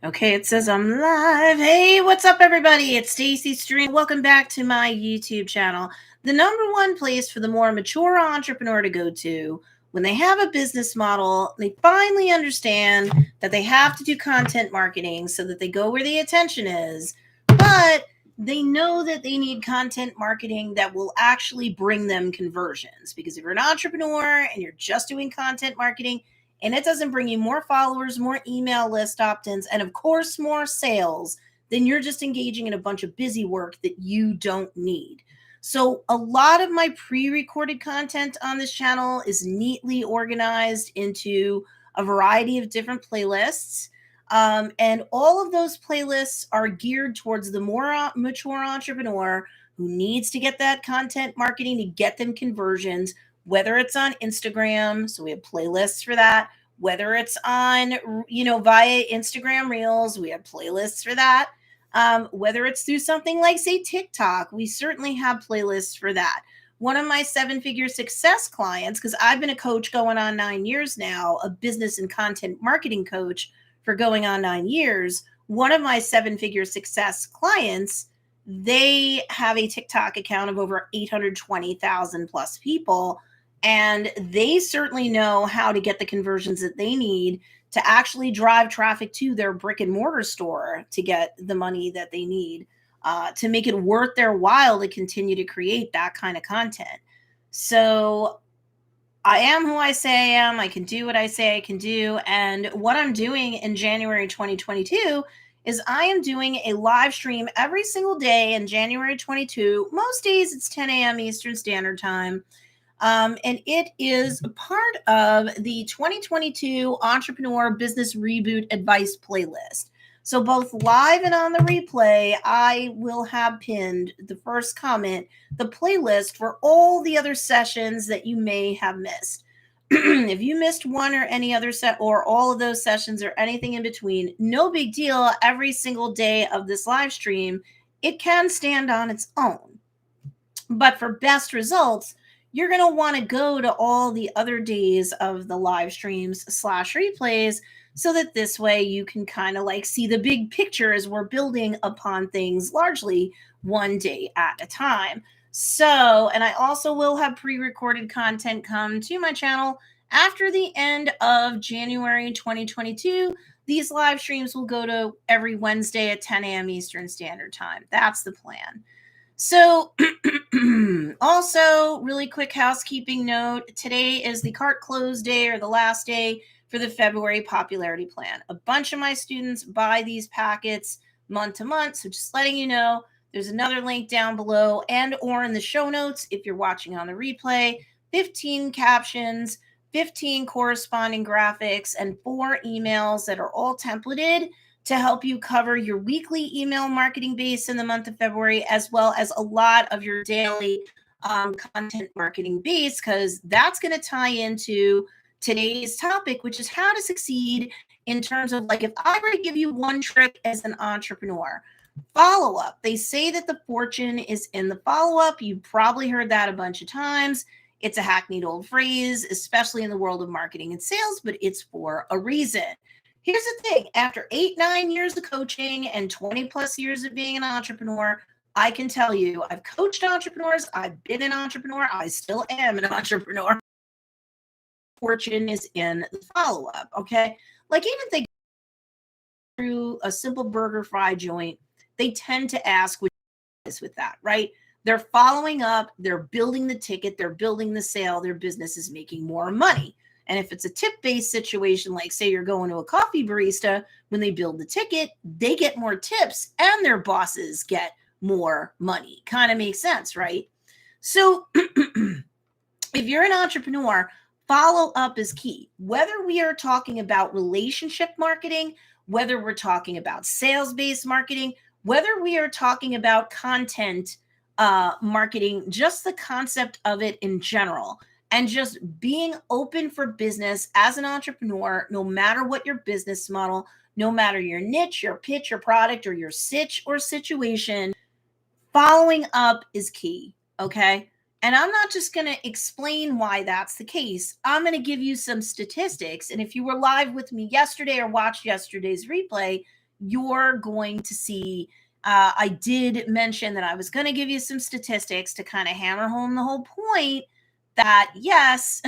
Okay, it says I'm live. Hey, what's up, everybody? It's Stacey Storino. Welcome back to my YouTube channel, the number one place for the more mature entrepreneur to go to when they have a business model. They finally understand that they have to do content marketing so that they go where the attention is, but they know that they need content marketing that will actually bring them conversions. Because if you're an entrepreneur and you're just doing content marketing, and it doesn't bring you more followers, more email list opt-ins, and of course, more sales, then you're just engaging in a bunch of busy work that you don't need. So a lot of my pre-recorded content on this channel is neatly organized into a variety of different playlists. And all of those playlists are geared towards the more mature entrepreneur who needs to get that content marketing to get them conversions, whether it's on Instagram, so we have playlists for that, whether it's on, via Instagram Reels, we have playlists for that. Whether it's through something like, say, TikTok, we certainly have playlists for that. One of my seven-figure success clients, because I've been a coach going on 9 years now, a business and content marketing coach for going on 9 years, one of my seven-figure success clients, they have a TikTok account of over 820,000 plus people. And they certainly know how to get the conversions that they need to actually drive traffic to their brick and mortar store to get the money that they need to make it worth their while to continue to create that kind of content. So I am who I say I am. I can do what I say I can do. And what I'm doing in January 2022 is I am doing a live stream every single day in January 22. Most days it's 10 a.m. Eastern Standard Time. And it is a part of the 2022 Entrepreneur Business Reboot Advice playlist. So both live and on the replay, I will have pinned the first comment, the playlist for all the other sessions that you may have missed. If you missed one or any other set or all of those sessions or anything in between, no big deal. Every single day of this live stream, it can stand on its own. But for best results, you're going to want to go to all the other days of the live streams / replays so that this way you can kind of like see the big picture as we're building upon things largely one day at a time. So, and I also will have pre-recorded content come to my channel after the end of January 2022. These live streams will go to every Wednesday at 10 a.m. Eastern Standard Time. That's the plan. So also, really quick housekeeping note, today is the cart close day or the last day for the February popularity plan. A bunch of my students buy these packets month to month, so just letting you know, there's another link down below and or in the show notes if you're watching on the replay, 15 captions, 15 corresponding graphics, and 4 emails that are all templated to help you cover your weekly email marketing base in the month of February, as well as a lot of your daily content marketing base, because that's going to tie into today's topic, which is how to succeed in terms of, like, if I were to give you one trick as an entrepreneur, follow-up. They say that the fortune is in the follow-up. You've probably heard that a bunch of times. It's a hackneyed old phrase, especially in the world of marketing and sales, but it's for a reason. Here's the thing. After 8-9 years of coaching and 20 plus years of being an entrepreneur, I can tell you, I've coached entrepreneurs. I've been an entrepreneur. I still am an entrepreneur. Fortune is in the follow-up. Okay. Like, even think through a simple burger fry joint, they tend to ask what is with that, right? They're following up, they're building the ticket, they're building the sale, their business is making more money. And if it's a tip-based situation, like say you're going to a coffee barista, when they build the ticket, they get more tips and their bosses get more money. Kind of makes sense, right? So if you're an entrepreneur, follow-up is key. Whether we are talking about relationship marketing, whether we're talking about sales-based marketing, whether we are talking about content marketing, just the concept of it in general, and just being open for business as an entrepreneur, no matter what your business model, no matter your niche, your pitch, your product, or your sitch or situation, following up is key, okay? And I'm not just going to explain why that's the case. I'm going to give you some statistics. And if you were live with me yesterday or watched yesterday's replay, you're going to see. I did mention that I was going to give you some statistics to kind of hammer home the whole point that yes,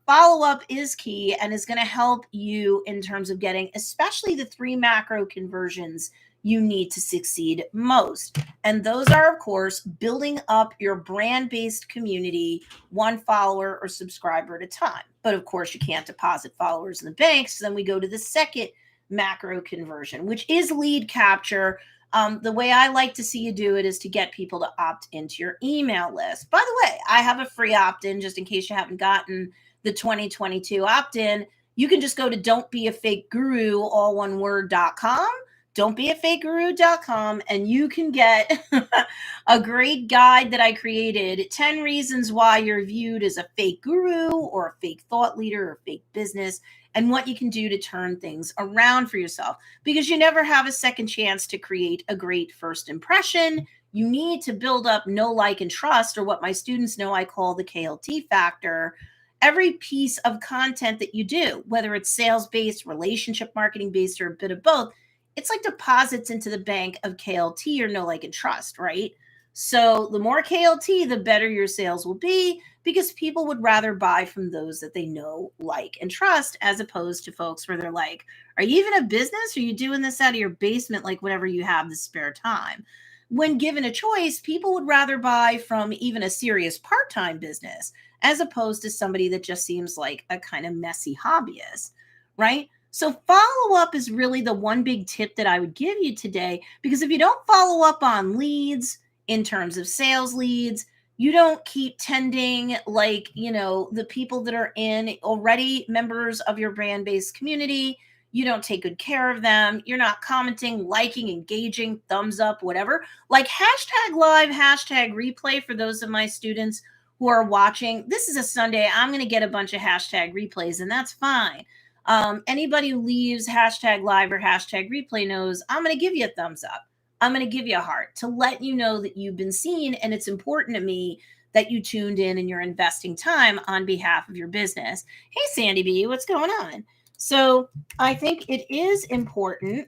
follow up is key and is going to help you in terms of getting, especially the 3 macro conversions you need to succeed most. And those are, of course, building up your brand based community, 1 follower or subscriber at a time. But of course, you can't deposit followers in the bank. So then we go to the second macro conversion, which is lead capture. The way I like to see you do it is to get people to opt into your email list. By the way, I have a free opt in just in case you haven't gotten the 2022 opt in. You can just go to don'tbeafakeguru, all one word.com. Don'tbeafakeguru.com, and you can get a great guide that I created, 10 reasons why you're viewed as a fake guru or a fake thought leader or fake business, and what you can do to turn things around for yourself, because you never have a second chance to create a great first impression. You need to build up know, like, and trust, or what my students know I call the KLT factor. Every piece of content that you do, whether it's sales-based, relationship marketing-based, or a bit of both, it's like deposits into the bank of KLT or know, like, and trust, right? So the more KLT, the better your sales will be, because people would rather buy from those that they know, like, and trust, as opposed to folks where they're like, are you even a business? Or are you doing this out of your basement, like whenever you have the spare time? When given a choice, people would rather buy from even a serious part-time business as opposed to somebody that just seems like a kind of messy hobbyist, right? So follow up is really the one big tip that I would give you today, because if you don't follow up on leads in terms of sales leads, you don't keep tending, like, the people that are in already members of your brand based community. You don't take good care of them. You're not commenting, liking, engaging, thumbs up, whatever. Like hashtag live, hashtag replay for those of my students who are watching. This is a Sunday. I'm going to get a bunch of hashtag replays, and that's fine. Anybody who leaves hashtag live or hashtag replay knows I'm going to give you a thumbs up. I'm going to give you a heart to let you know that you've been seen, and it's important to me that you tuned in and you're investing time on behalf of your business. Hey, Sandy B, what's going on? So I think it is important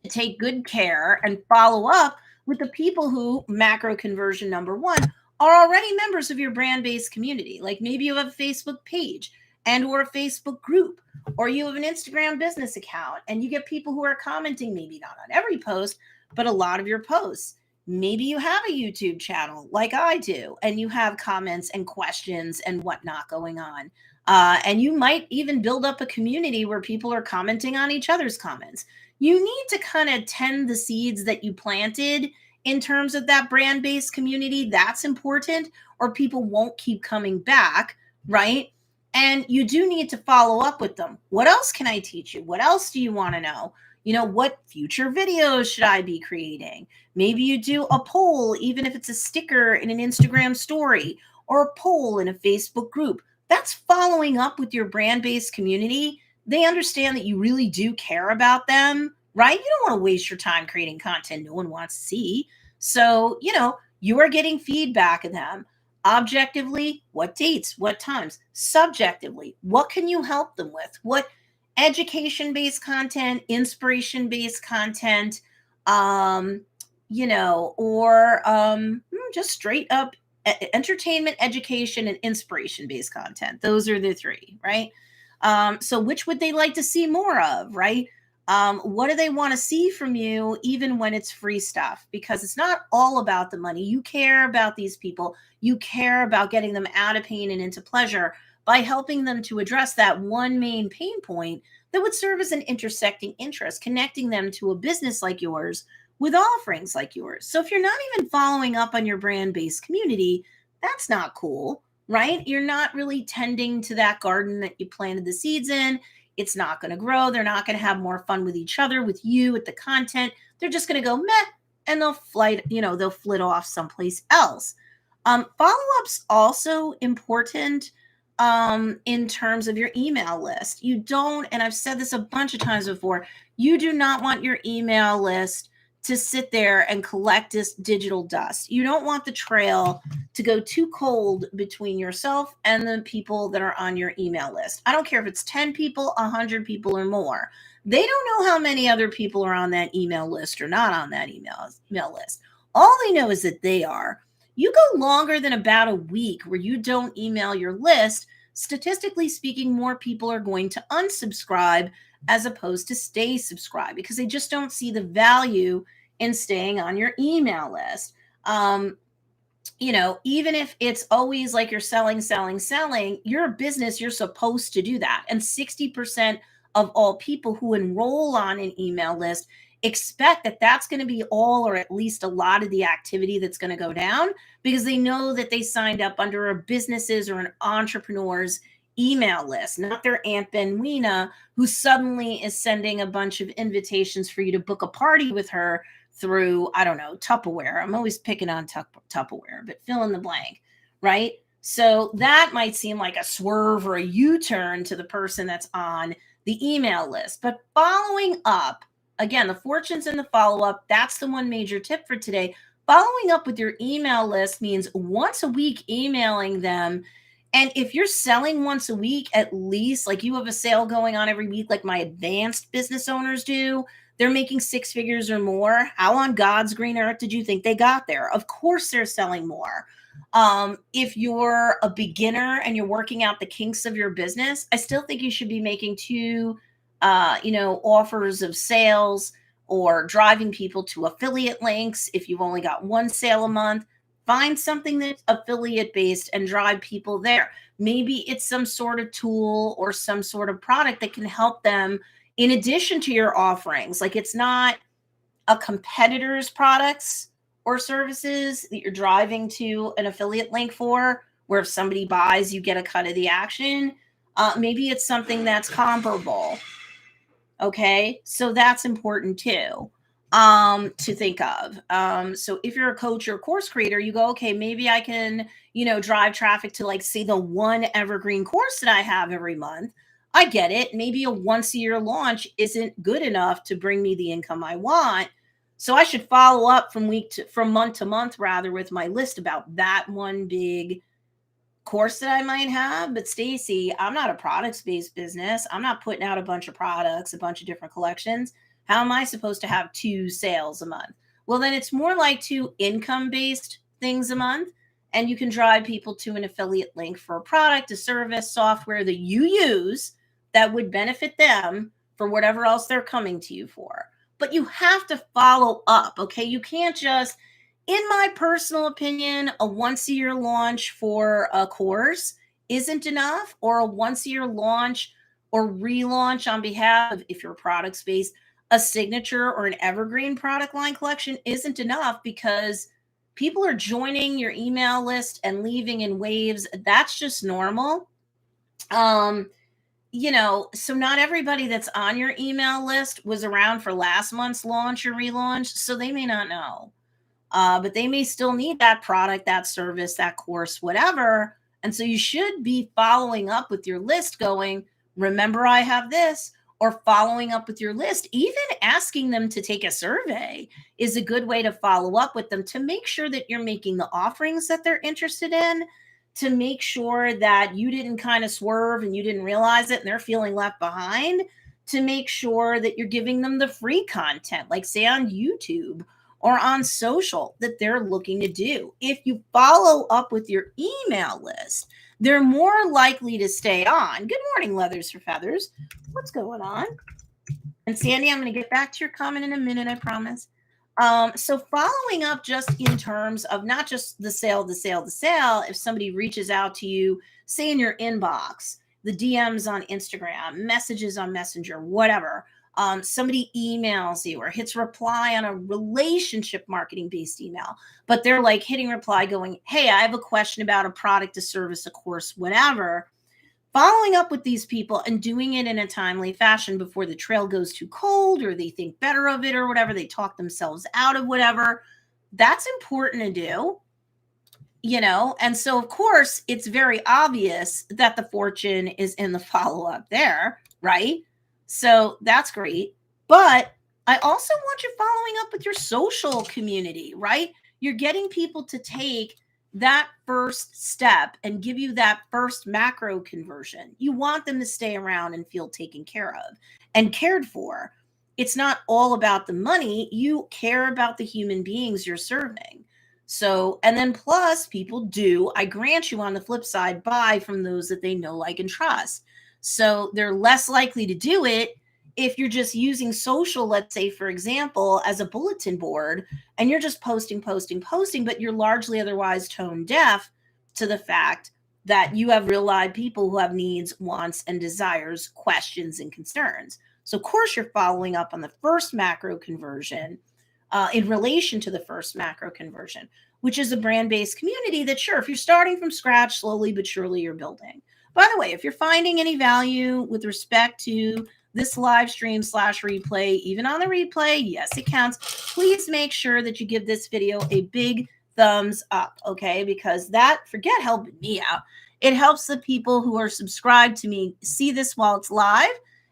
to take good care and follow up with the people who, macro conversion number 1, are already members of your brand-based community. Like maybe you have a Facebook page and or a Facebook group, or you have an Instagram business account and you get people who are commenting, maybe not on every post, but a lot of your posts. Maybe you have a YouTube channel like I do, and you have comments and questions and whatnot going on. And you might even build up a community where people are commenting on each other's comments. You need to kind of tend the seeds that you planted in terms of that brand-based community. That's important, or people won't keep coming back, right? And you do need to follow up with them. What else can I teach you? What else do you want to know? What future videos should I be creating? Maybe you do a poll, even if it's a sticker in an Instagram story, or a poll in a Facebook group. That's following up with your brand-based community. They understand that you really do care about them, right? You don't want to waste your time creating content no one wants to see. So, you are getting feedback of them. Objectively, what dates, what times? Subjectively, what can you help them with? What education-based content, inspiration-based content, or just straight up entertainment, education, and inspiration-based content. Those are the 3, right? So which would they like to see more of, right? What do they want to see from you, even when it's free stuff? Because it's not all about the money. You care about these people. You care about getting them out of pain and into pleasure by helping them to address that one main pain point that would serve as an intersecting interest, connecting them to a business like yours with offerings like yours. So if you're not even following up on your brand-based community, that's not cool, right? You're not really tending to that garden that you planted the seeds in. It's not going to grow. They're not going to have more fun with each other, with you, with the content. They're just going to go meh, and they'll flit off someplace else. Follow-up's also important in terms of your email list. You don't, and I've said this a bunch of times before, you do not want your email list to sit there and collect this digital dust. You don't want the trail to go too cold between yourself and the people that are on your email list. I don't care if it's 10 people, 100 people, or more. They don't know how many other people are on that email list or not on that email list. All they know is that they are. You go longer than about a week where you don't email your list, statistically speaking, more people are going to unsubscribe as opposed to stay subscribed because they just don't see the value in staying on your email list. Even if it's always like you're selling, you're a business, you're supposed to do that. And 60% of all people who enroll on an email list expect that that's going to be all or at least a lot of the activity that's going to go down because they know that they signed up under a business's or an entrepreneur's email list, not their Aunt Benwina, who suddenly is sending a bunch of invitations for you to book a party with her through, I don't know, Tupperware. I'm always picking on Tupperware, but fill in the blank, right? So that might seem like a swerve or a U-turn to the person that's on the email list. But following up, again, the fortunes in the follow-up, that's the one major tip for today. Following up with your email list means once a week emailing them. And if you're selling once a week, at least, like you have a sale going on every week, like my advanced business owners do, they're making 6 figures or more. How on God's green earth did you think they got there? Of course they're selling more. If you're a beginner and you're working out the kinks of your business, I still think you should be making 2, offers of sales or driving people to affiliate links. If you've only got 1 sale a month, find something that's affiliate based and drive people there. Maybe it's some sort of tool or some sort of product that can help them in addition to your offerings. Like it's not a competitor's products or services that you're driving to an affiliate link for, where if somebody buys, you get a cut of the action. Maybe it's something that's comparable. Okay. So that's important too, to think of. So if you're a coach or a course creator, you go, okay, maybe I can, drive traffic to like, say, the one evergreen course that I have every month. I get it. Maybe a once a year launch isn't good enough to bring me the income I want. So I should follow up from month to month rather with my list about that one big course that I might have. But Stacey, I'm not a products-based business. I'm not putting out a bunch of products, a bunch of different collections. How am I supposed to have 2 sales a month? Well, then it's more like 2 income-based things a month. And you can drive people to an affiliate link for a product, a service, software that you use that would benefit them for whatever else they're coming to you for. But you have to follow up, okay? You can't just, in my personal opinion, a once a year launch for a course isn't enough, or a once a year launch or relaunch on behalf of, if you're products based, a signature or an evergreen product line collection isn't enough because people are joining your email list and leaving in waves. That's just normal. So not everybody that's on your email list was around for last month's launch or relaunch, so they may not know. But they may still need that product, that service, that course, whatever. And so you should be following up with your list going, remember I have this, or following up with your list. Even asking them to take a survey is a good way to follow up with them to make sure that you're making the offerings that they're interested in, to make sure that you didn't kind of swerve and you didn't realize it and they're feeling left behind, to make sure that you're giving them the free content, like say on YouTube or on social, that they're looking to do. If you follow up with your email list, they're more likely to stay on. Good morning, Leathers for Feathers. What's going on? And Sandy, I'm going to get back to your comment in a minute, I promise. So following up just in terms of not just the sale, if somebody reaches out to you, say in your inbox, the DMs on Instagram, messages on Messenger, whatever, somebody emails you or hits reply on a relationship marketing based email, but they're like hitting reply going, hey, I have a question about a product, a service, a course, whatever. Following up with these people and doing it in a timely fashion before the trail goes too cold or they think better of it or whatever, they talk themselves out of whatever, that's important to do. And so of course it's very obvious that the fortune is in the follow-up there, right? So that's great. But I also want you following up with your social community, right? You're getting people to take that first step and give you that first macro conversion. You want them to stay around and feel taken care of and cared for. It's not all about the money. You care about the human beings you're serving. So, and then plus, people do, I grant you on the flip side, buy from those that they know, like, and trust. So they're less likely to do it if you're just using social, let's say, for example, as a bulletin board, and you're just posting, posting, posting, but you're largely otherwise tone deaf to the fact that you have real live people who have needs, wants, and desires, questions, and concerns. So, of course, you're following up on the first macro conversion in relation to the first macro conversion, which is a brand based community that, sure, if you're starting from scratch, slowly but surely you're building. By the way, if you're finding any value with respect to this live stream / replay, even on the replay, yes, it counts. Please make sure that you give this video a big thumbs up, okay? Because that, forget helping me out. It helps the people who are subscribed to me see this while it's live,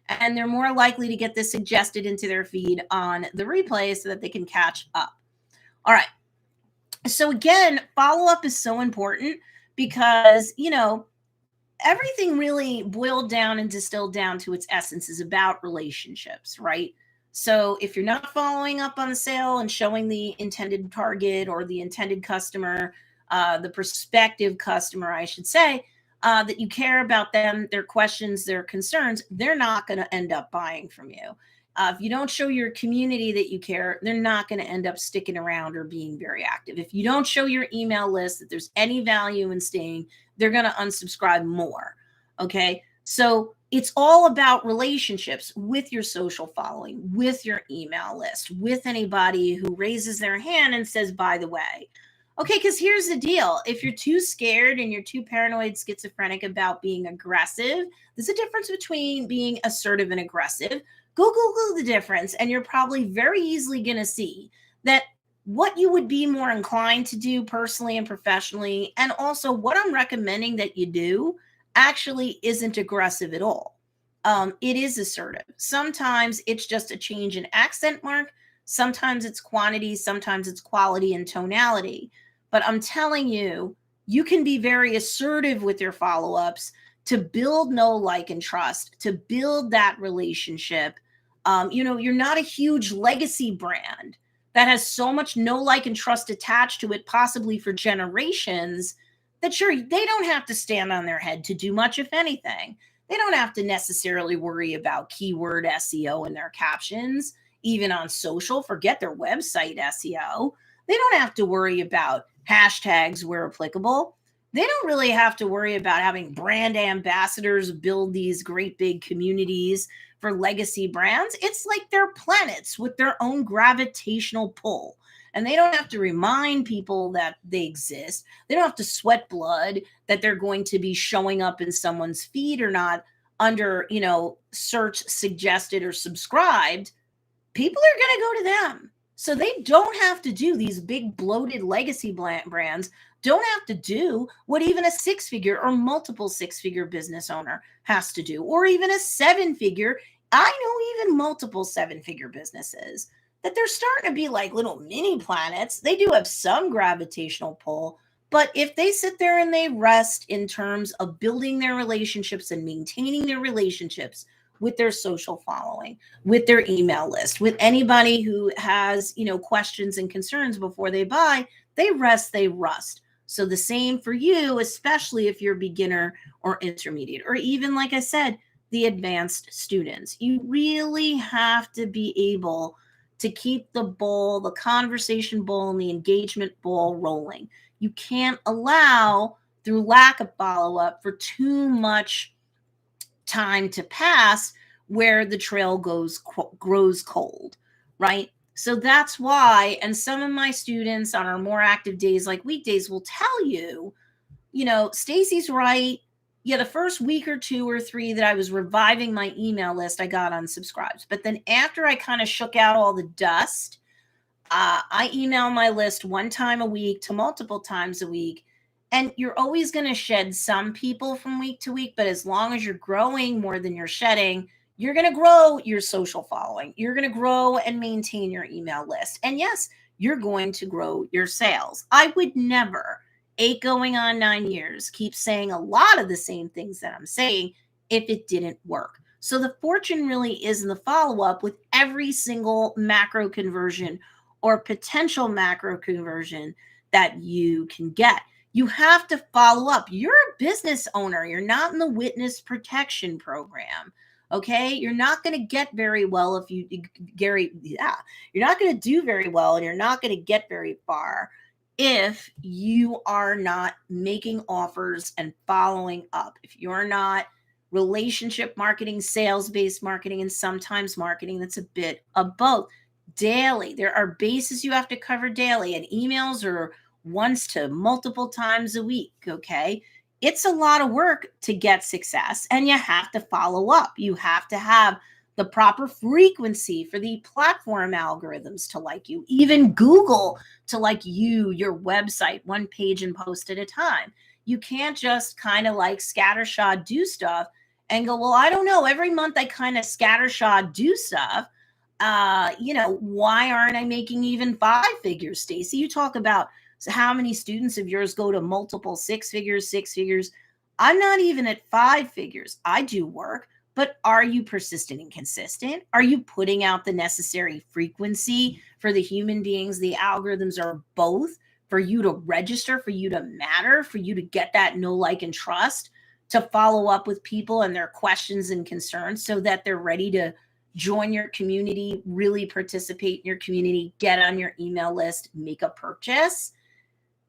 and they're more likely to get this suggested into their feed on the replay so that they can catch up. All right. So again, follow-up is so important because, everything really boiled down and distilled down to its essence is about relationships, right? So if you're not following up on the sale and showing the intended target or the intended customer, the prospective customer, I should say, that you care about them, their questions, their concerns, they're not going to end up buying from you. If you don't show your community that you care, they're not going to end up sticking around or being very active. If you don't show your email list that there's any value in staying, they're going to unsubscribe more. Okay. So it's all about relationships with your social following, with your email list, with anybody who raises their hand and says, by the way. Okay, because here's the deal. If you're too scared and you're too paranoid, schizophrenic about being aggressive, there's a difference between being assertive and aggressive. Go Google the difference, and you're probably very easily going to see that what you would be more inclined to do personally and professionally, and also what I'm recommending that you do, actually isn't aggressive at all. It is assertive. Sometimes it's just a change in accent mark. Sometimes it's quantity. Sometimes it's quality and tonality. But I'm telling you, you can be very assertive with your follow-ups to build know, like, and trust, to build that relationship. You're not a huge legacy brand that has so much know, like, and trust attached to it, possibly for generations, that sure, they don't have to stand on their head to do much, if anything. They don't have to necessarily worry about keyword SEO in their captions, even on social, forget their website SEO. They don't have to worry about hashtags where applicable. They don't really have to worry about having brand ambassadors build these great big communities for legacy brands. It's like they're planets with their own gravitational pull. And they don't have to remind people that they exist. They don't have to sweat blood that they're going to be showing up in someone's feed or not under, search suggested or subscribed. People are going to go to them. So they don't have to do these big bloated legacy brands, don't have to do what even a 6-figure or multiple 6-figure business owner has to do, or even a 7-figure. I know even multiple 7-figure businesses that they're starting to be like little mini planets. They do have some gravitational pull, but if they sit there and they rest in terms of building their relationships and maintaining their relationships with their social following, with their email list, with anybody who has, questions and concerns before they buy, they rest, they rust. So the same for you, especially if you're beginner or intermediate, or even, like I said, the advanced students. You really have to be able to keep the ball, the conversation ball, and the engagement ball rolling. You can't allow, through lack of follow-up, for too much time to pass where the trail grows cold, right? So that's why, and some of my students on our more active days, like weekdays, will tell you, Stacey's right. Yeah, the first week or 2 or 3 that I was reviving my email list, I got unsubscribed. But then after I kind of shook out all the dust, I email my list 1 time a week to multiple times a week. And you're always going to shed some people from week to week, but as long as you're growing more than you're shedding, You're going to grow your social following. You're going to grow and maintain your email list. And yes, you're going to grow your sales. I would never, 8 going on 9 years, keep saying a lot of the same things that I'm saying if it didn't work. So the fortune really is in the follow up with every single macro conversion or potential macro conversion that you can get. You have to follow up. You're a business owner. You're not in the witness protection program. Okay. You're not going to get very well if you, Gary, yeah, you're not going to do very well and you're not going to get very far if you are not making offers and following up. If you're not relationship marketing, sales based marketing, and sometimes marketing that's a bit of both. Daily, there are bases you have to cover daily, and emails are once to multiple times a week. Okay. It's a lot of work to get success, and you have to follow up. You have to have the proper frequency for the platform algorithms to like you, even Google to like you, your website, one page and post at a time. You can't just kind of like scattershot do stuff and go, well, I don't know. Every month I kind of scattershot do stuff. Why aren't I making even 5 figures, Stacey? You talk about how many students of yours go to multiple 6 figures, 6 figures. I'm not even at 5 figures. I do work, but are you persistent and consistent? Are you putting out the necessary frequency for the human beings? The algorithms are both for you to register, for you to matter, for you to get that know, like, and trust, to follow up with people and their questions and concerns so that they're ready to join your community, really participate in your community, get on your email list, make a purchase.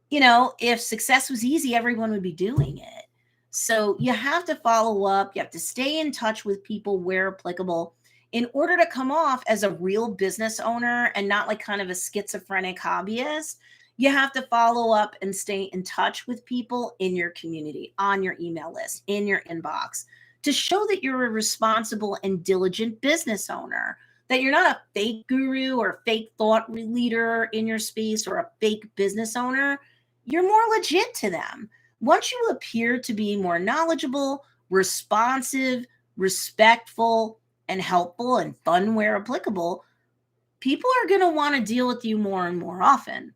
If success was easy, everyone would be doing it. So you have to follow up. You have to stay in touch with people where applicable in order to come off as a real business owner and not like kind of a schizophrenic hobbyist. You have to follow up and stay in touch with people in your community, on your email list, in your inbox, to show that you're a responsible and diligent business owner, that you're not a fake guru or fake thought leader in your space or a fake business owner. You're more legit to them. Once you appear to be more knowledgeable, responsive, respectful, and helpful and fun where applicable, people are going to want to deal with you more and more often.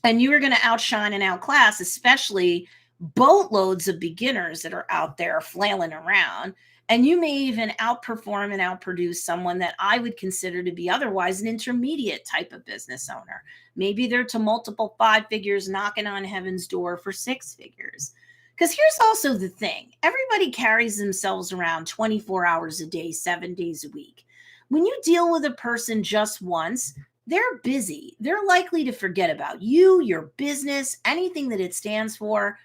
And you are going to outshine and outclass, especially boatloads of beginners that are out there flailing around. And you may even outperform and outproduce someone that I would consider to be otherwise an intermediate type of business owner. Maybe they're to multiple 5 figures knocking on heaven's door for 6 figures. Because here's also the thing. Everybody carries themselves around 24 hours a day, 7 days a week. When you deal with a person just once, they're busy. They're likely to forget about you, your business, anything that it stands for,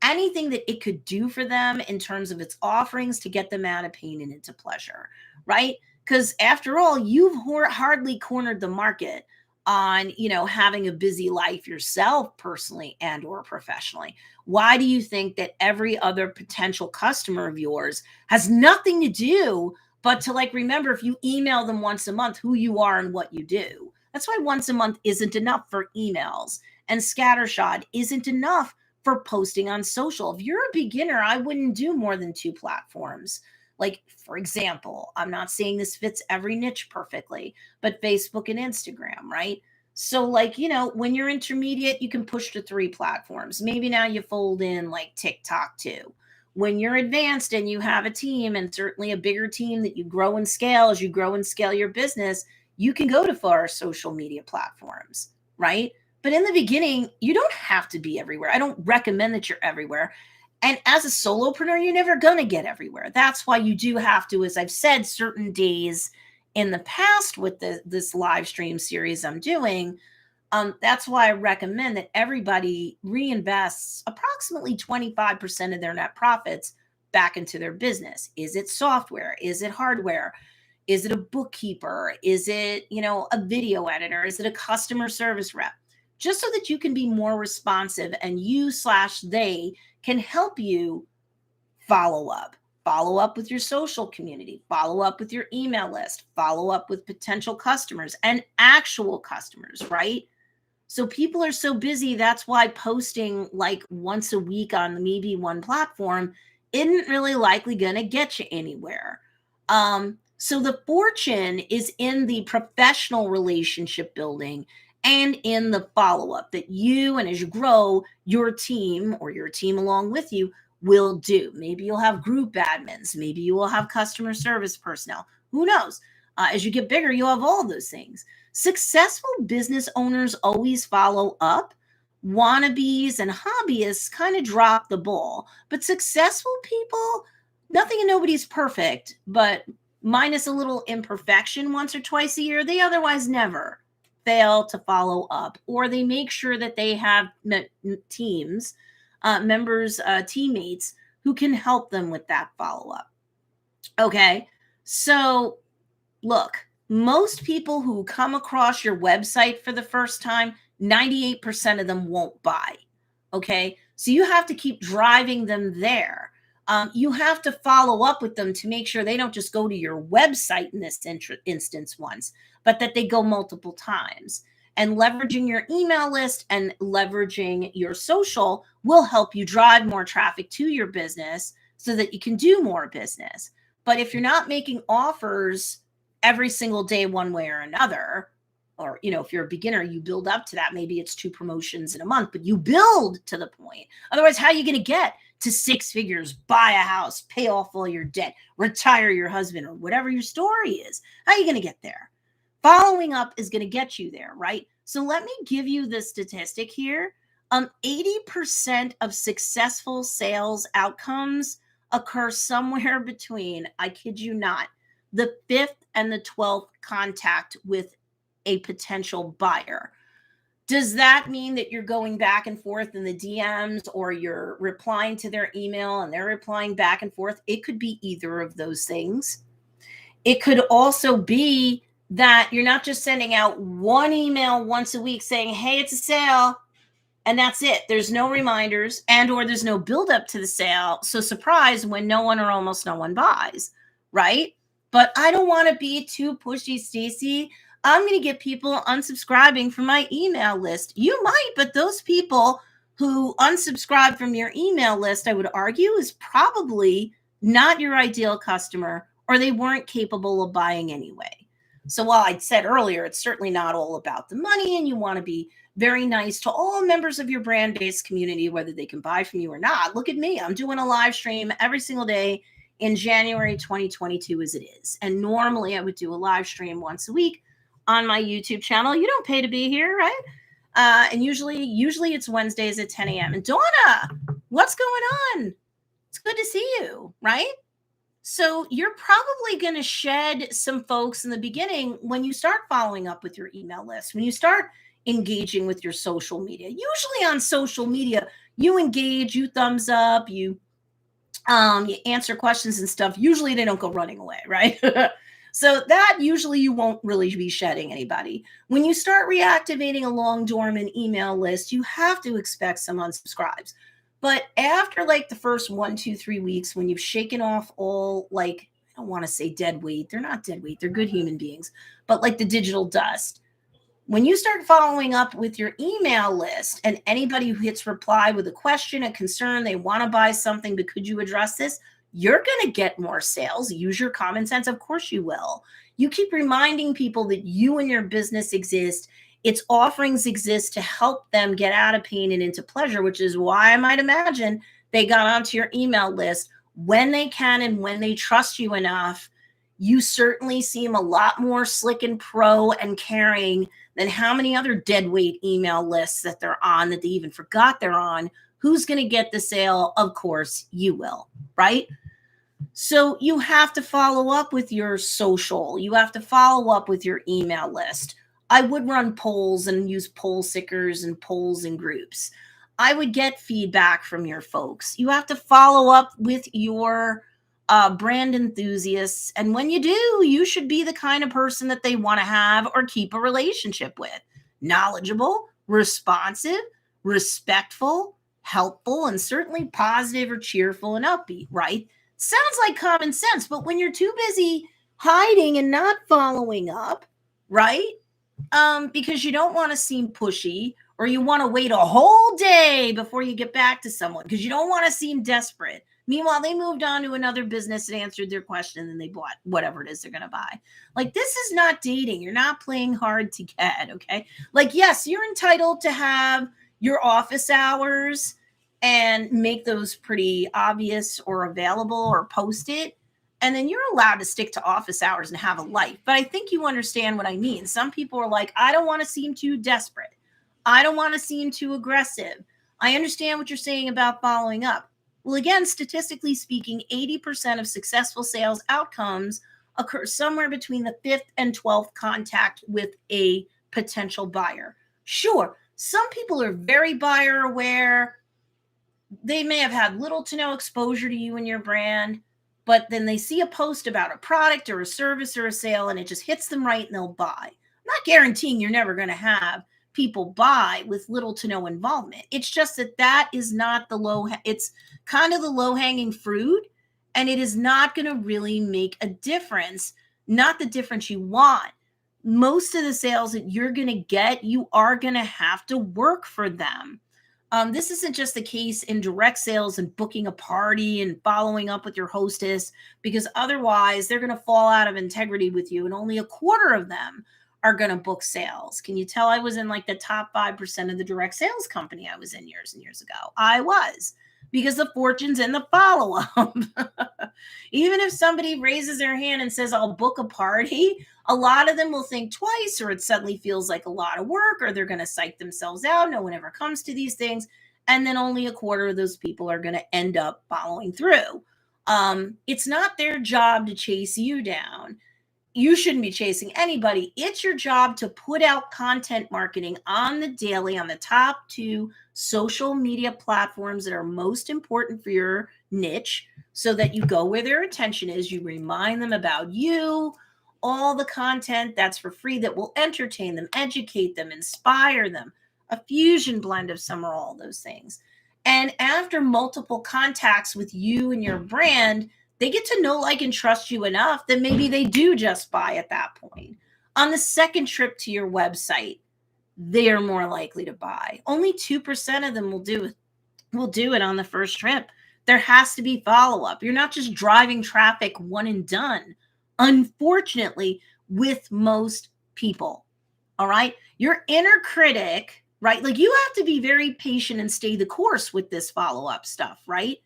anything that it could do for them in terms of its offerings to get them out of pain and into pleasure, right? Because after all, you've hardly cornered the market on, having a busy life yourself personally and or professionally. Why do you think that every other potential customer of yours has nothing to do but to remember, if you email them once a month, who you are and what you do? That's why once a month isn't enough for emails, and scattershot isn't enough for posting on social. If you're a beginner, I wouldn't do more than 2 platforms. Like, for example, I'm not saying this fits every niche perfectly, but Facebook and Instagram, right? So when you're intermediate, you can push to 3 platforms. Maybe now you fold in TikTok too. When you're advanced and you have a team, and certainly a bigger team that you grow and scale as you grow and scale your business, you can go to 4 social media platforms, right? But in the beginning, you don't have to be everywhere. I don't recommend that you're everywhere. And as a solopreneur, you're never going to get everywhere. That's why you do have to, as I've said, certain days in the past with this live stream series I'm doing, that's why I recommend that everybody reinvests approximately 25% of their net profits back into their business. Is it software? Is it hardware? Is it a bookkeeper? Is it, a video editor? Is it a customer service rep? Just so that you can be more responsive and you/they can help you follow up with your social community, follow up with your email list, follow up with potential customers and actual customers, right? So people are so busy. That's why posting once a week on maybe one platform isn't really likely going to get you anywhere. So the fortune is in the professional relationship building and in the follow-up that you, and as you grow, your team or your team along with you will do. Maybe you'll have group admins, maybe you will have customer service personnel. Who knows? As you get bigger, you'll have all those things. Successful business owners always follow up. Wannabes and hobbyists kind of drop the ball, but successful people, nothing and nobody's perfect, but minus a little imperfection once or twice a year, they otherwise never fail to follow up, or they make sure that they have teams, members, teammates who can help them with that follow up. Okay. So look, most people who come across your website for the first time, 98% of them won't buy. Okay. So you have to keep driving them there. You have to follow up with them to make sure they don't just go to your website in this instance once, but that they go multiple times. And leveraging your email list and leveraging your social will help you drive more traffic to your business so that you can do more business. But if you're not making offers every single day, one way or another, or, if you're a beginner, you build up to that. Maybe it's 2 promotions in a month, but you build to the point. Otherwise, how are you going to get to 6 figures, buy a house, pay off all your debt, retire your husband, or whatever your story is? How are you going to get there? Following up is going to get you there, right? So let me give you the statistic here. 80% of successful sales outcomes occur somewhere between, I kid you not, the 5th and the 12th contact with a potential buyer. Does that mean that you're going back and forth in the DMs, or you're replying to their email and they're replying back and forth? It could be either of those things. It could also be that you're not just sending out one email once a week saying, hey, it's a sale, and that's it. There's no reminders, and or there's no buildup to the sale. So surprise when no one or almost no one buys, right? But I don't want to be too pushy, Stacey. I'm going to get people unsubscribing from my email list. You might, but those people who unsubscribe from your email list, I would argue, is probably not your ideal customer, or they weren't capable of buying anyway. So while I said earlier, it's certainly not all about the money, and you want to be very nice to all members of your brand-based community, whether they can buy from you or not. Look at me. I'm doing a live stream every single day in January 2022 as it is. And normally I would do a live stream once a week on my YouTube channel. You don't pay to be here, right? And usually it's Wednesdays at 10 a.m. And Donna, what's going on? It's good to see you, right? So you're probably going to shed some folks in the beginning when you start following up with your email list, when you start engaging with your social media. Usually on social media, you engage, you thumbs up, you answer questions and stuff. Usually they don't go running away, right? So that usually you won't really be shedding anybody. When you start reactivating a long dormant email list, you have to expect some unsubscribes. But after like the first 1, 2, 3 weeks, when you've shaken off all, like, I don't want to say dead weight. They're not dead weight. They're good human beings. But like the digital dust, when you start following up with your email list, and anybody who hits reply with a question, a concern, they want to buy something, but could you address this? You're going to get more sales. Use your common sense. Of course you will. You keep reminding people that you and your business exist. Its offerings exist to help them get out of pain and into pleasure, which is why I might imagine they got onto your email list when they can and when they trust you enough. You certainly seem a lot more slick and pro and caring than how many other deadweight email lists that they're on that they even forgot they're on. Who's going to get the sale? Of course you will, right? So you have to follow up with your social. You have to follow up with your email list. I would run polls and use poll stickers and polls in groups. I would get feedback from your folks. You have to follow up with your brand enthusiasts. And when you do, you should be the kind of person that they want to have or keep a relationship with. Knowledgeable, responsive, respectful, helpful, and certainly positive or cheerful and upbeat, right? Sounds like common sense, but when you're too busy hiding and not following up, right? Because you don't want to seem pushy, or you want to wait a whole day before you get back to someone because you don't want to seem desperate. Meanwhile, they moved on to another business and answered their question and they bought whatever it is they're going to buy. Like, this is not dating. You're not playing hard to get, okay? Like, yes, you're entitled to have your office hours and make those pretty obvious or available or post it. And then you're allowed to stick to office hours and have a life. But I think you understand what I mean. Some people are like, I don't want to seem too desperate. I don't want to seem too aggressive. I understand what you're saying about following up. Well, again, statistically speaking, 80% of successful sales outcomes occur somewhere between the 5th and 12th contact with a potential buyer. Sure, some people are very buyer aware. They may have had little to no exposure to you and your brand, but then they see a post about a product or a service or a sale and it just hits them right and they'll buy. I'm not guaranteeing you're never going to have people buy with little to no involvement. It's just that is not it's kind of the low hanging fruit, and it is not going to really make a difference, not the difference you want. Most of the sales that you're going to get, you are going to have to work for them. This isn't just the case in direct sales and booking a party and following up with your hostess, because otherwise they're going to fall out of integrity with you, and only a quarter of them are going to book sales. Can you tell I was in like the top 5% of the direct sales company I was in years and years ago? I was, because the fortune's in the follow-up. Even if somebody raises their hand and says, I'll book a party, a lot of them will think twice, or it suddenly feels like a lot of work, or they're going to psych themselves out. No one ever comes to these things. And then only a quarter of those people are going to end up following through. It's not their job to chase you down. You shouldn't be chasing anybody. It's your job to put out content marketing on the daily on the top 2 social media platforms that are most important for your niche, so that you go where their attention is. You remind them about you, all the content that's for free that will entertain them, educate them, inspire them, a fusion blend of some or all those things. And after multiple contacts with you and your brand, they get to know, like, and trust you enough that maybe they do just buy at that point. On the second trip to your website, they are more likely to buy. Only 2% of them will do it on the first trip. There has to be follow-up. You're not just driving traffic one and done, unfortunately, with most people. All right? Your inner critic, right? Like, you have to be very patient and stay the course with this follow-up stuff, right?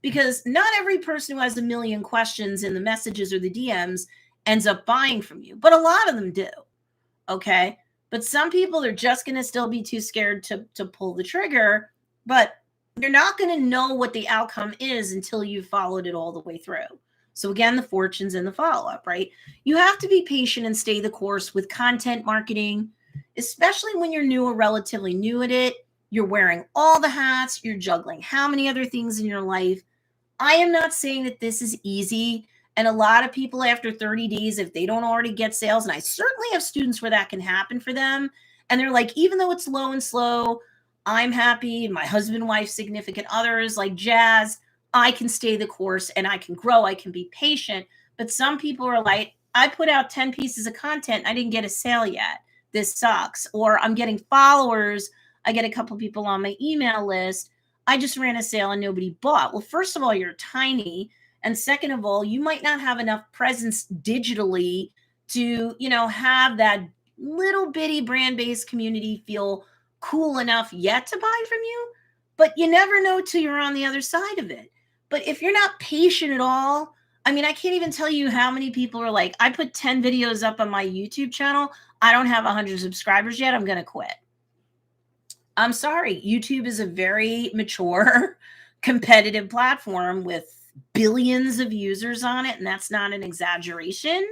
Because not every person who has a million questions in the messages or the DMs ends up buying from you, but a lot of them do. Okay. But some people are just going to still be too scared to pull the trigger, but you're not going to know what the outcome is until you've followed it all the way through. So again, the fortune's in the follow-up, right? You have to be patient and stay the course with content marketing, especially when you're new or relatively new at it. You're wearing all the hats. You're juggling how many other things in your life. I am not saying that this is easy. And a lot of people after 30 days, if they don't already get sales, and I certainly have students where that can happen for them, and they're like, even though it's low and slow, I'm happy. My husband, wife, significant others, like jazz, I can stay the course and I can grow. I can be patient. But some people are like, I put out 10 pieces of content. I didn't get a sale yet. This sucks. Or I'm getting followers. I get a couple people on my email list. I just ran a sale and nobody bought. Well, first of all, you're tiny. And second of all, you might not have enough presence digitally to, have that little bitty brand-based community feel cool enough yet to buy from you. But you never know till you're on the other side of it. But if you're not patient at all, I mean, I can't even tell you how many people are like, I put 10 videos up on my YouTube channel. I don't have 100 subscribers yet. I'm going to quit. I'm sorry. YouTube is a very mature, competitive platform with billions of users on it. And that's not an exaggeration.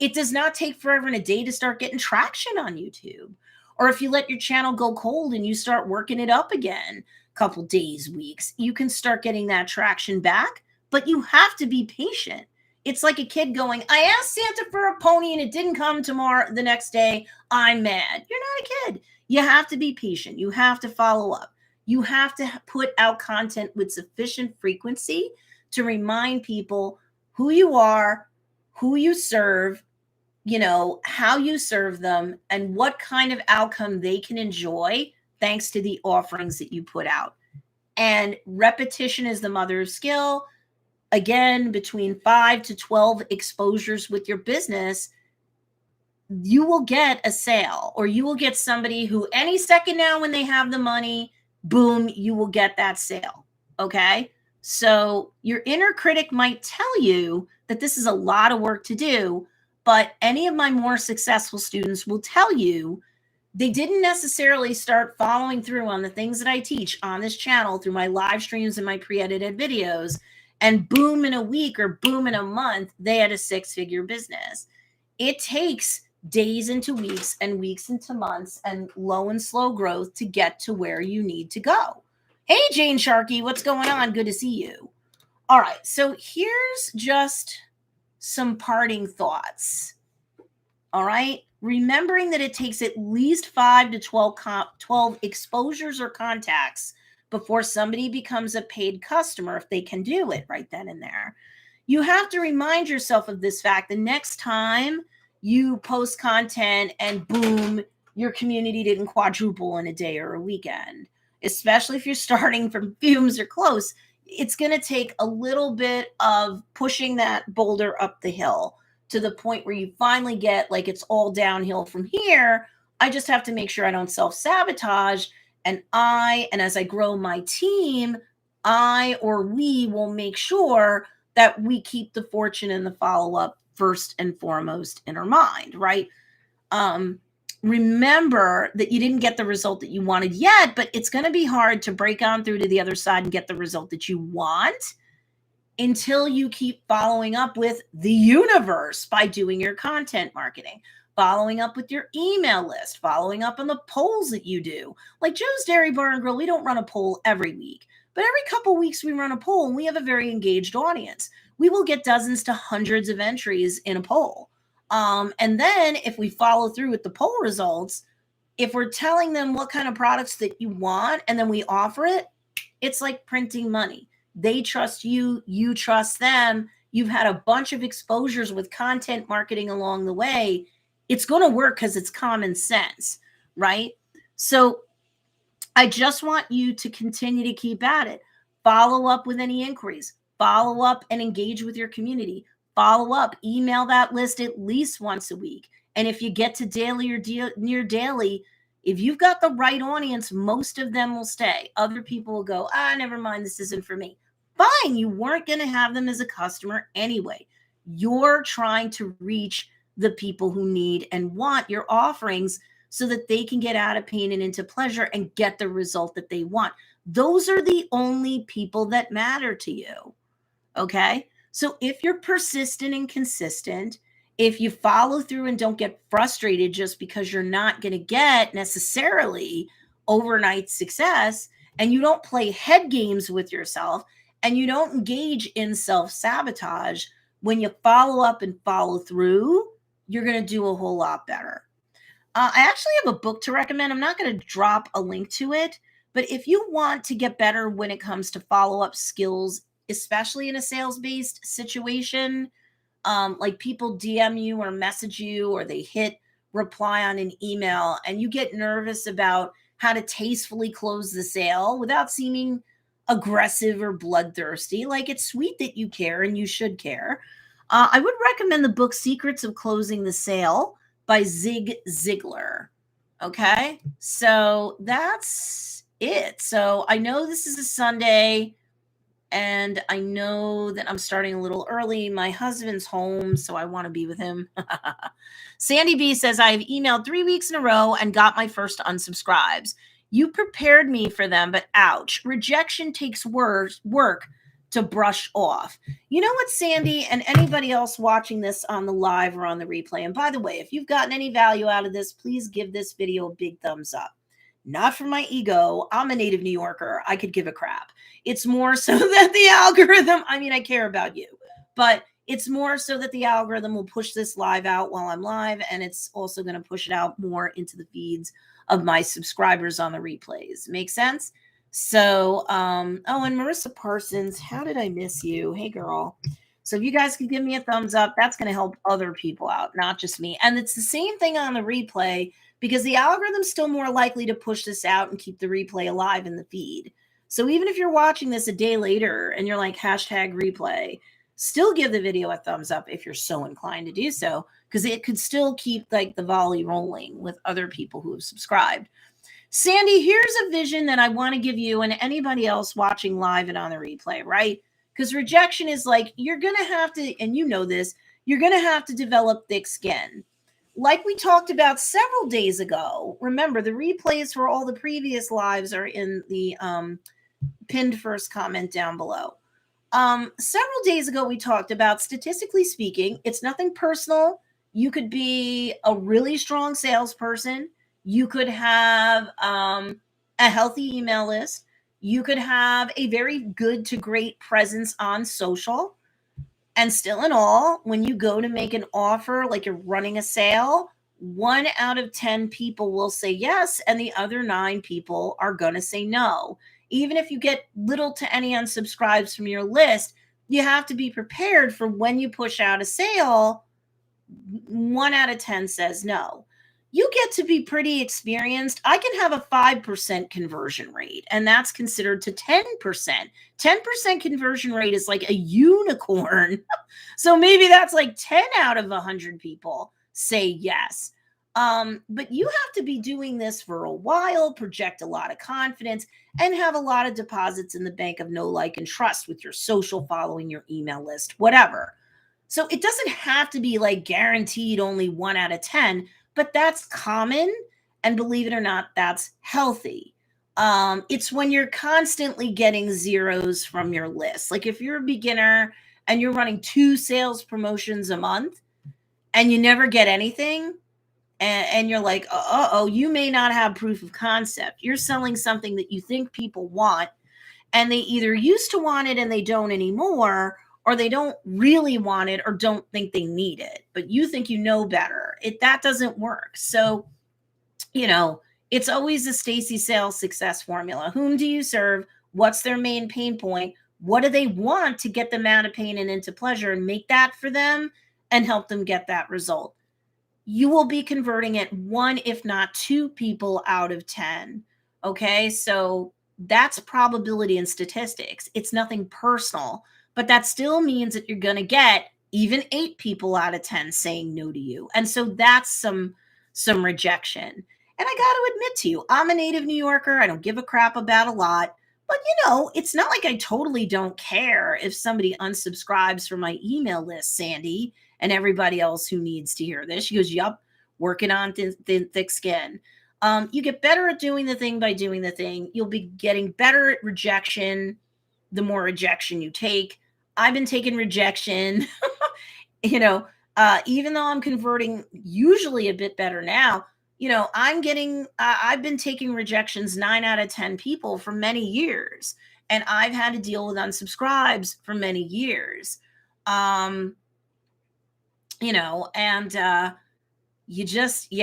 It does not take forever and a day to start getting traction on YouTube. Or if you let your channel go cold and you start working it up again, a couple days, weeks, you can start getting that traction back. But you have to be patient. It's like a kid going, I asked Santa for a pony and it didn't come the next day. I'm mad. You're not a kid. You have to be patient. You have to follow up. You have to put out content with sufficient frequency to remind people who you are, who you serve, how you serve them, and what kind of outcome they can enjoy thanks to the offerings that you put out. And repetition is the mother of skill. again, between 5 to 12 exposures with your business, you will get a sale, or you will get somebody who any second now, when they have the money, boom, you will get that sale. Okay. So your inner critic might tell you that this is a lot of work to do, but any of my more successful students will tell you they didn't necessarily start following through on the things that I teach on this channel through my live streams and my pre-edited videos, and boom, in a week or boom, in a month, they had a six-figure business. It takes days into weeks and weeks into months and low and slow growth to get to where you need to go. Hey, Jane Sharkey, what's going on? Good to see you. All right, so here's just some parting thoughts. All right, remembering that it takes at least 5 to 12 exposures or contacts before somebody becomes a paid customer, if they can do it right then and there. You have to remind yourself of this fact the next time you post content and boom, your community didn't quadruple in a day or a weekend, especially if you're starting from fumes or close. It's going to take a little bit of pushing that boulder up the hill to the point where you finally get like it's all downhill from here. I just have to make sure I don't self-sabotage. And as I grow my team, we will make sure that we keep the fortune and the follow-up first and foremost in our mind, right? Remember that you didn't get the result that you wanted yet, but it's going to be hard to break on through to the other side and get the result that you want until you keep following up with the universe by doing your content marketing, following up with your email list, following up on the polls that you do. Like Joe's Dairy Bar and Grill, we don't run a poll every week, but every couple of weeks we run a poll, and we have a very engaged audience. We will get dozens to hundreds of entries in a poll. And then if we follow through with the poll results, if we're telling them what kind of products that you want and then we offer it, it's like printing money. They trust you, you trust them. You've had a bunch of exposures with content marketing along the way. It's going to work because it's common sense, right? So I just want you to continue to keep at it. Follow up with any inquiries. Follow up and engage with your community. Follow up, email that list at least once a week. And if you get to daily or near daily, if you've got the right audience, most of them will stay. Other people will go, never mind, this isn't for me. Fine, you weren't going to have them as a customer anyway. You're trying to reach the people who need and want your offerings so that they can get out of pain and into pleasure and get the result that they want. Those are the only people that matter to you. Okay? So if you're persistent and consistent, if you follow through and don't get frustrated just because you're not going to get necessarily overnight success, and you don't play head games with yourself, and you don't engage in self-sabotage, when you follow up and follow through, you're going to do a whole lot better. I actually have a book to recommend. I'm not going to drop a link to it, but if you want to get better when it comes to follow-up skills, especially in a sales-based situation, like people DM you or message you, or they hit reply on an email, and you get nervous about how to tastefully close the sale without seeming aggressive or bloodthirsty. Like, it's sweet that you care, and you should care. I would recommend the book Secrets of Closing the Sale by Zig Ziglar. Okay, so that's it. So I know this is a Sunday, and I know that I'm starting a little early. My husband's home, so I want to be with him. Sandy B says, I have emailed 3 weeks in a row and got my first unsubscribes. You prepared me for them, but ouch. Rejection takes work to brush off. You know what, Sandy, and anybody else watching this on the live or on the replay, and by the way, if you've gotten any value out of this, please give this video a big thumbs up. Not for my ego. I'm a native New Yorker. I could give a crap. It's more so that the algorithm, I care about you, but it's more so that the algorithm will push this live out while I'm live, and it's also going to push it out more into the feeds of my subscribers on the replays. Make sense? So, and Marissa Parsons, how did I miss you? Hey, girl. So if you guys can give me a thumbs up, that's going to help other people out, not just me. And it's the same thing on the replay, because the algorithm's still more likely to push this out and keep the replay alive in the feed. So even if you're watching this a day later and you're like hashtag replay, still give the video a thumbs up if you're so inclined to do so, because it could still keep like the volley rolling with other people who have subscribed. Sandy, here's a vision that I want to give you and anybody else watching live and on the replay, right? Because rejection is like, you're going to have to, and you know this, you're going to have to develop thick skin. Like we talked about several days ago, remember the replays for all the previous lives are in the pinned first comment down below. Several days ago, we talked about, statistically speaking, it's nothing personal. You could be a really strong salesperson. You could have a healthy email list. You could have a very good to great presence on social. And still in all, when you go to make an offer, like you're running a sale, 1 out of 10 people will say yes, and the other 9 people are going to say no. Even if you get little to any unsubscribes from your list, you have to be prepared for when you push out a sale, 1 out of 10 says no. You get to be pretty experienced. I can have a 5% conversion rate, and that's considered to 10%. 10% conversion rate is like a unicorn. So maybe that's like 10 out of 100 people say yes. But you have to be doing this for a while, project a lot of confidence, and have a lot of deposits in the bank of know, like, and trust with your social following, your email list, whatever. So it doesn't have to be like guaranteed only 1 out of 10, but that's common. And believe it or not, that's healthy. It's when you're constantly getting zeros from your list. Like if you're a beginner and you're running 2 sales promotions a month and you never get anything, and you're like, oh, you may not have proof of concept. You're selling something that you think people want, and they either used to want it and they don't anymore, or they don't really want it or don't think they need it, but you think you know better. That doesn't work. So, it's always a Stacey sales success formula. Whom do you serve? What's their main pain point? What do they want to get them out of pain and into pleasure, and make that for them and help them get that result? You will be converting at 1, if not 2 people out of 10. Okay. So that's probability and statistics. It's nothing personal, but that still means that you're going to get even 8 people out of 10 saying no to you. And so that's some rejection. And I got to admit to you, I'm a native New Yorker. I don't give a crap about a lot, but it's not like I totally don't care if somebody unsubscribes from my email list, Sandy, and everybody else who needs to hear this. She goes, yup, working on thick skin. You get better at doing the thing by doing the thing. You'll be getting better at rejection the more rejection you take. I've been taking rejection, even though I'm converting usually a bit better now, I've been taking rejections 9 out of 10 people for many years. And I've had to deal with unsubscribes for many years. You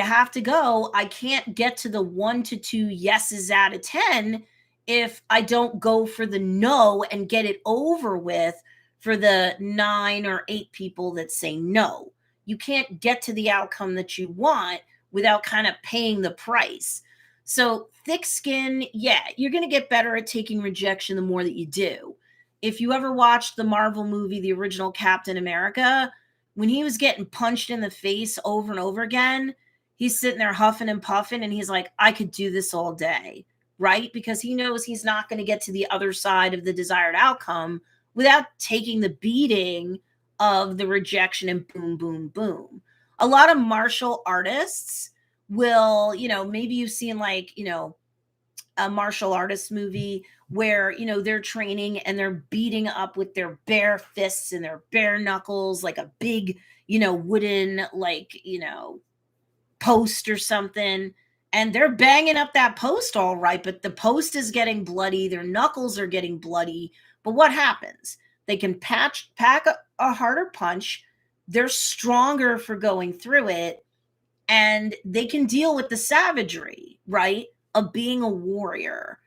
have to go. I can't get to the 1 to 2 yeses out of 10 if I don't go for the no and get it over with for the 9 or 8 people that say no. You can't get to the outcome that you want without kind of paying the price. So thick skin, you're going to get better at taking rejection the more that you do. If you ever watched the Marvel movie, the original Captain America, when he was getting punched in the face over and over again, he's sitting there huffing and puffing, and he's like, I could do this all day, right? Because he knows he's not going to get to the other side of the desired outcome without taking the beating of the rejection and boom, boom, boom. A lot of martial artists will, maybe you've seen a martial artist movie where, they're training and they're beating up with their bare fists and their bare knuckles, like a big, wooden, post or something. And they're banging up that post all right, but the post is getting bloody. Their knuckles are getting bloody. But what happens? They can pack a harder punch. They're stronger for going through it. And they can deal with the savagery, right, of being a warrior.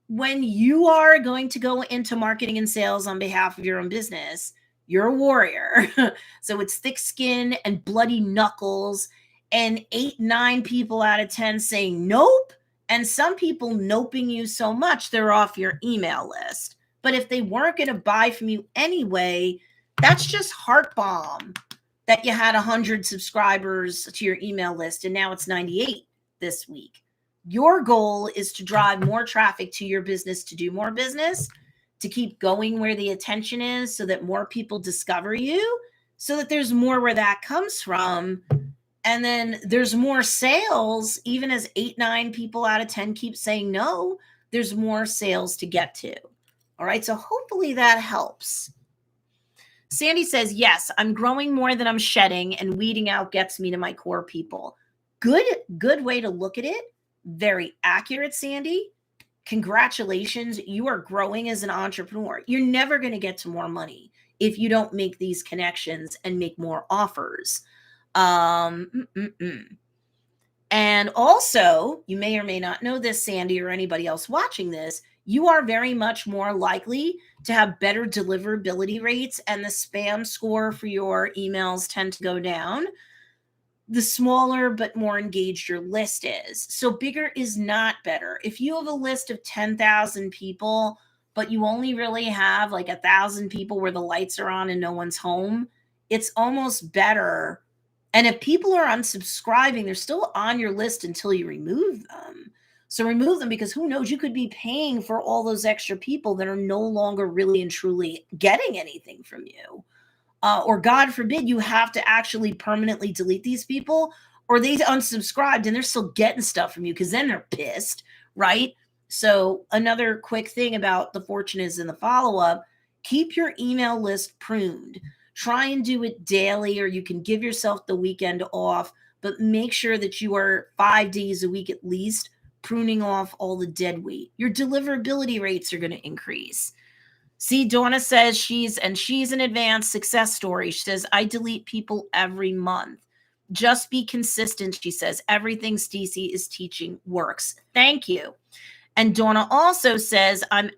When you are going to go into marketing and sales on behalf of your own business, you're a warrior. So it's thick skin and bloody knuckles, and 8, 9 people out of 10 saying nope And some people noping you so much, they're off your email list. But if they weren't going to buy from you anyway, that's just heart bomb that you had 100 subscribers to your email list and now it's 98 this week. Your goal is to drive more traffic to your business, to do more business, to keep going where the attention is so that more people discover you, so that there's more where that comes from. And then there's more sales, even as 8, 9 people out of 10 keep saying no, there's more sales to get to. All right. So hopefully that helps. Sandy says, yes, I'm growing more than I'm shedding, and weeding out gets me to my core people. Good way to look at it. Very accurate, Sandy. Congratulations. You are growing as an entrepreneur. You're never going to get to more money if you don't make these connections and make more offers. And also, you may or may not know this, Sandy, or anybody else watching this, you are very much more likely to have better deliverability rates, and the spam score for your emails tend to go down the smaller but more engaged your list is. So bigger is not better. If you have a list of 10,000 people, but you only really have like 1,000 people where the lights are on and no one's home, it's almost better. And if people are unsubscribing, they're still on your list until you remove them. So remove them, because who knows, you could be paying for all those extra people that are no longer really and truly getting anything from you. Or God forbid, you have to actually permanently delete these people, or they unsubscribed and they're still getting stuff from you, because then they're pissed, right? So another quick thing about the fortune is in the follow-up, keep your email list pruned. Try and do it daily, or you can give yourself the weekend off, but make sure that you are 5 days a week at least pruning off all the dead weight. Your deliverability rates are going to increase. See, Donna says she's an advanced success story. She says, I delete people every month. Just be consistent, she says. Everything Stacey is teaching works. Thank you. And Donna also says, I'm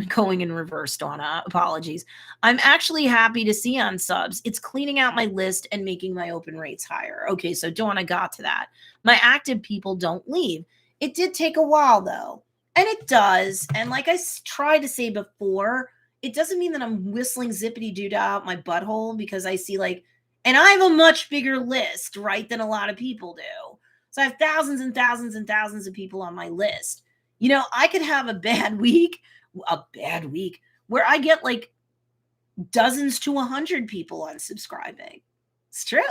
going in reverse, Donna. Apologies. I'm actually happy to see unsubs. It's cleaning out my list and making my open rates higher. Okay, so Donna got to that. My active people don't leave. It did take a while, though. And it does. And like I tried to say before, it doesn't mean that I'm whistling zippity-doo out my butthole because I see and I have a much bigger list, right, than a lot of people do. So I have thousands and thousands and thousands of people on my list. You know, I could have a bad week where I get dozens to 100 people unsubscribing. It's true,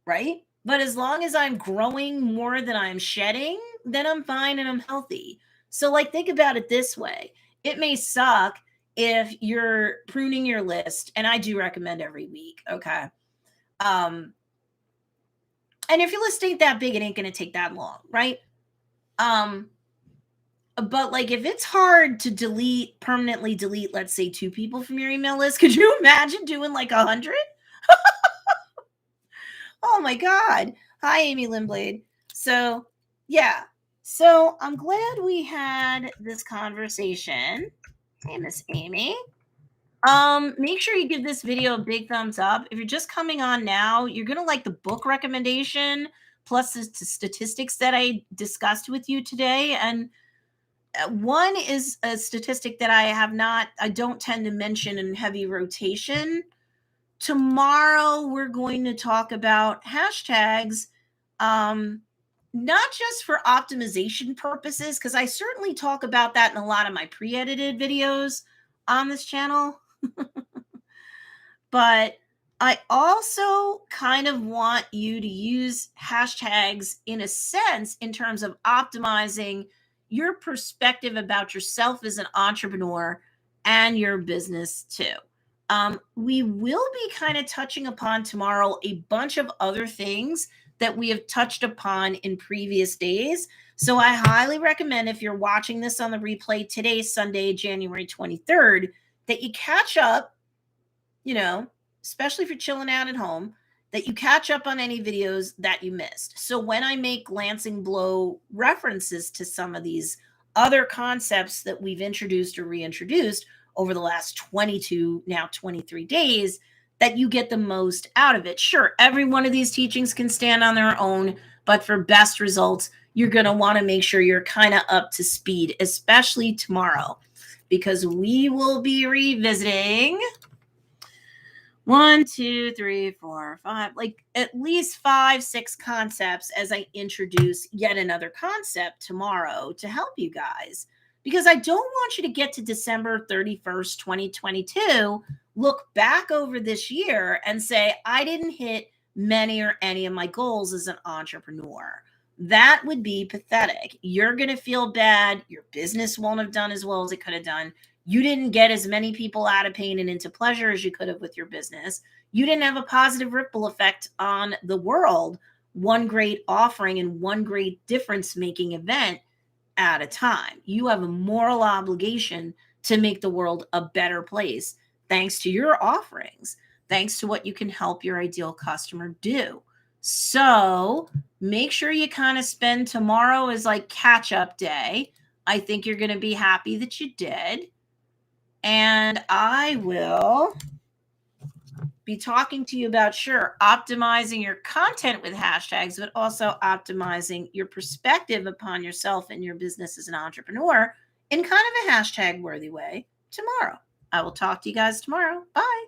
right? But as long as I'm growing more than I'm shedding, then I'm fine and I'm healthy. So think about it this way. It may suck if you're pruning your list, and I do recommend every week, okay? And if your list ain't that big, it ain't going to take that long, right? But if it's hard to permanently delete, let's say 2 people from your email list, could you imagine doing 100? Oh my God. Hi, Amy Lindblade. So yeah. So I'm glad we had this conversation. Hey, Miss Amy. Make sure you give this video a big thumbs up. If you're just coming on now, you're going to like the book recommendation plus the statistics that I discussed with you today. And one is a statistic that I don't tend to mention in heavy rotation. Tomorrow, we're going to talk about hashtags, not just for optimization purposes, because I certainly talk about that in a lot of my pre-edited videos on this channel. But I also kind of want you to use hashtags in a sense in terms of optimizing your perspective about yourself as an entrepreneur and your business too. We will be kind of touching upon tomorrow a bunch of other things that we have touched upon in previous days. So I highly recommend, if you're watching this on the replay today, Sunday, January 23rd, that you catch up, especially if you're chilling out at home, that you catch up on any videos that you missed. So when I make glancing blow references to some of these other concepts that we've introduced or reintroduced over the last 22, now 23 days, that you get the most out of it. Sure, every one of these teachings can stand on their own, But for best results, you're going to want to make sure you're kind of up to speed, especially tomorrow, because we will be revisiting 1, 2, 3, 4, 5, like at least 5, 6 concepts as I introduce yet another concept tomorrow to help you guys. Because I don't want you to get to December 31st, 2022, look back over this year and say, I didn't hit many or any of my goals as an entrepreneur. That would be pathetic. You're going to feel bad. Your business won't have done as well as it could have done. You didn't get as many people out of pain and into pleasure as you could have with your business. You didn't have a positive ripple effect on the world, one great offering and one great difference making event at a time. You have a moral obligation to make the world a better place thanks to your offerings, thanks to what you can help your ideal customer do. So make sure you kind of spend tomorrow as like catch up day. I think you're going to be happy that you did. And I will be talking to you about, sure, optimizing your content with hashtags, but also optimizing your perspective upon yourself and your business as an entrepreneur in kind of a hashtag worthy way tomorrow. I will talk to you guys tomorrow. Bye.